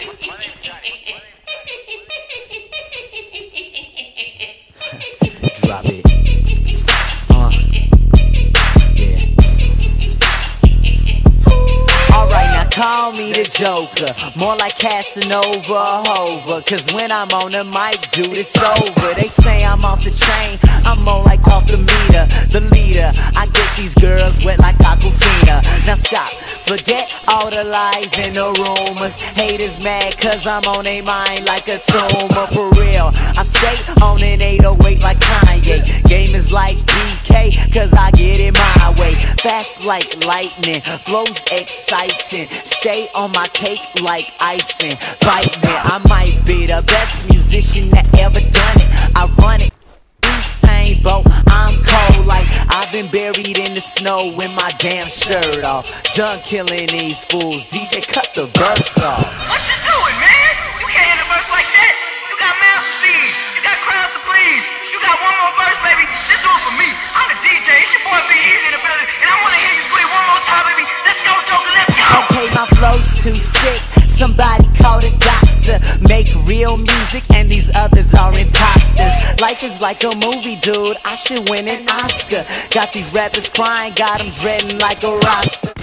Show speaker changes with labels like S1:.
S1: Drop it. Alright, now call me the Joker, more like Casanova or Hova, cause when I'm on the mic, dude, it's over. They say I'm off the chain, I'm more like off the meter, the leader. I get these girls wet like Aquafina. Now stop, forget all the lies and the rumors. Haters mad cause I'm on their mind like a tumor. For real, I stay on an 808 like Kanye. Game is like BK cause I get it my way. Fast like lightning, flows exciting. Stay on my cake like icing. Bite me, I might be the best musician that ever done it. I run it, Usain Bolt, I'm cold like I've been buried in the snow with my damn shirt off. Done killing these fools, DJ cut the verse off.
S2: What you doing, man? You can't hit a verse like that. You got mouth speed, you got crowds to please. You got one more verse, baby, just do it for me. I'm the DJ, it's your boy Big Easy in the building, and I wanna hear you squeeze one more time, baby. Let's go, Joker, let's go!
S1: Okay, my flow's too sick, somebody call a doctor. Make real music and these others are imposters. Life is like a movie, dude, I should win an Oscar. Got these rappers crying, got them dreading like a roster.